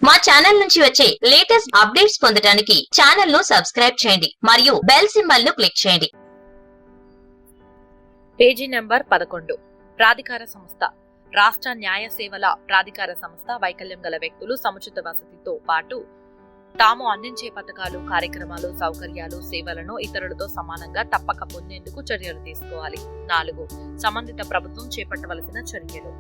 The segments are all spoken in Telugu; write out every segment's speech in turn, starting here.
మా ఛానల్ నుంచి వచ్చే లేటెస్ట్ అప్డేట్స్ పొందడానికి ఛానల్ ను సబ్స్క్రైబ్ చేయండి మరియు బెల్ సింబల్ ను క్లిక్ చేయండి. Page number 11. ప్రాధికార సంస్థ. రాష్ట్ర న్యాయ సేవల ప్రాధికార సంస్థ వైకల్యం గల వ్యక్తులు సముచిత వసతితో పాటు తాము అందించే పథకాలు, కార్యక్రమాలు, సౌకర్యాలు, సేవలను ఇతరులతో సమానంగా తప్పక పొందేందుకు చర్యలు తీసుకోవాలి. 4. సంబంధిత ప్రభుత్వం చేపట్టవలసిన చర్యలు.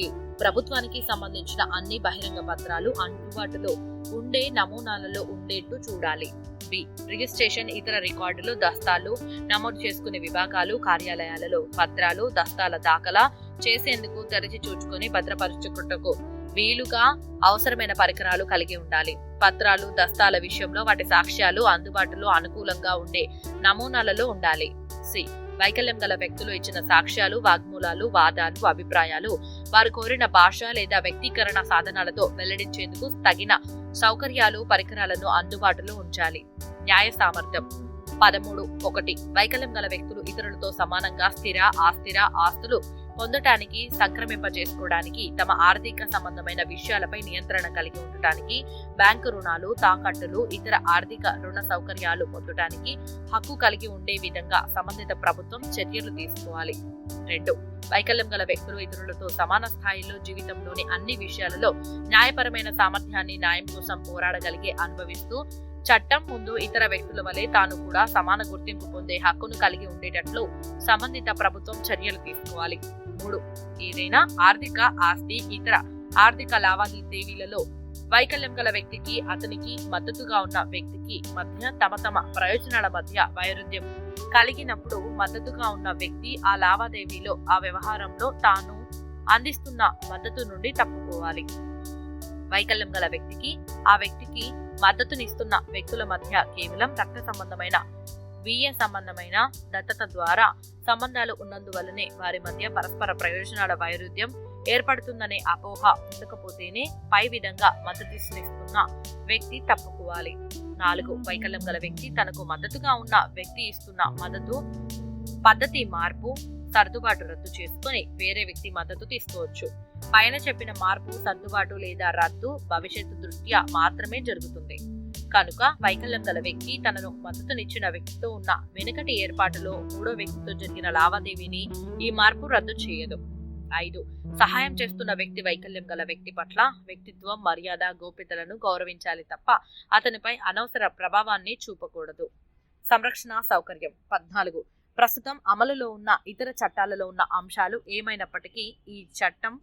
ఈ ప్రభుత్వానికి సంబంధించిన అన్ని బహిరంగ పత్రాలు అందుబాటులో ఉండే నమూనాలలో ఉండేట్టు చూడాలి. బి. రిజిస్ట్రేషన్, ఇతర రికార్డులు, దస్తాలు నమోదు చేసుకునే విభాగాలు, కార్యాలయాలలో పత్రాలు, దస్తాల దాఖలా చేసేందుకు తెరిచి చూచుకొని భద్రపరచుటకు వీలుగా అవసరమైన పరికరాలు కలిగి ఉండాలి. పత్రాలు, దస్తాల విషయంలో వాటి సాక్ష్యాలు అందుబాటులో అనుకూలంగా ఉండే నమూనాలలో ఉండాలి. సి. వైకల్యం గల వ్యక్తులు ఇచ్చిన సాక్ష్యాలు, వాగ్మూలాలు, వాదాలు, అభిప్రాయాలు వారు కోరిన భాష లేదా వ్యక్తీకరణ సాధనాలతో వెల్లడించేందుకు తగిన సౌకర్యాలు, పరికరాలను అందుబాటులో ఉంచాలి. న్యాయ సామర్థ్యం. 13.1. వైకల్యం గల వ్యక్తులు ఇతరులతో సమానంగా స్థిర, ఆస్థిర ఆస్తులు పొందటానికి, సంక్రమింపజేసుకోవడానికి, తమ ఆర్థిక సంబంధమైన విషయాలపై నియంత్రణ కలిగి ఉండటానికి, బ్యాంకు రుణాలు, తాకట్టులు, ఇతర ఆర్థిక రుణ సౌకర్యాలు పొందటానికి హక్కు కలిగి ఉండే విధంగా సంబంధిత ప్రభుత్వం చర్యలు తీసుకోవాలి. 2. వైకల్యం గల వ్యక్తులు ఇతరులతో సమాన స్థాయిలో జీవితంలోని అన్ని విషయాలలో న్యాయపరమైన సామర్థ్యాన్ని, న్యాయం కోసం పోరాడగలిగే అనుభవిస్తూ చట్టం ముందు ఇతర వ్యక్తుల వలె తాను కూడా సమాన గుర్తింపు పొందే హక్కును కలిగి ఉండేటట్లు సంబంధిత ప్రభుత్వం చర్యలు తీసుకోవాలి. 3. ఏదైనా ఆర్థిక ఆస్తి, ఇతర ఆర్థిక లావాదేవీలలో వైకల్యం గల వ్యక్తికి, అతనికి మద్దతుగా ఉన్న వ్యక్తికి మధ్య తమ ప్రయోజనాల మధ్య వైరుధ్యం కలిగినప్పుడు మద్దతుగా ఉన్న వ్యక్తి ఆ లావాదేవీలో, ఆ వ్యవహారంలో తాను అందిస్తున్న మద్దతు నుండి తప్పుకోవాలి. వైకల్యం గల వ్యక్తికి, ఆ వ్యక్తికి మద్దతునిస్తున్న వ్యక్తుల మధ్య కేవలం రక్త సంబంధమైన, వీయ సంబంధమైన దత్తత ద్వారా సంబంధాలు ఉన్నందువల్లనే వారి మధ్య పరస్పర ప్రయోజనాల వైరుధ్యం ఏర్పడుతుందనే అపోహ ఉండకపోతేనే పై విధంగా మద్దతునిస్తున్న వ్యక్తి తప్పుకోవాలి. 4. వైకల్యం గల వ్యక్తి తనకు మద్దతుగా ఉన్న వ్యక్తి ఇస్తున్న మద్దతు పద్ధతి మార్పు, సర్దుబాటు రద్దు చేసుకుని వేరే వ్యక్తి మద్దతు తీసుకోవచ్చు. పైన చెప్పిన మార్పు, సర్దుబాటు లేదా రద్దు భవిష్యత్తు దృష్ట్యా మాత్రమే జరుగుతుంది కనుక వైకల్యం గల వ్యక్తి తనను మద్దతునిచ్చిన వ్యక్తితో ఉన్న వెనుకటి ఏర్పాటులో మూడో వ్యక్తితో జరిగిన లావాదేవీని ఈ మార్పు రద్దు చేయదు. 5. సహాయం చేస్తున్న వ్యక్తి వైకల్యం గల వ్యక్తి పట్ల వ్యక్తిత్వం, మర్యాద, గోప్యతలను గౌరవించాలి తప్ప అతనిపై అనవసర ప్రభావాన్ని చూపకూడదు. సంరక్షణ సౌకర్యం. 14. ప్రస్తుతం అమలులో ఉన్న ఇతర చట్టాలలో ఉన్న అంశాలు ఏమైనప్పటికీ ఈ చట్టం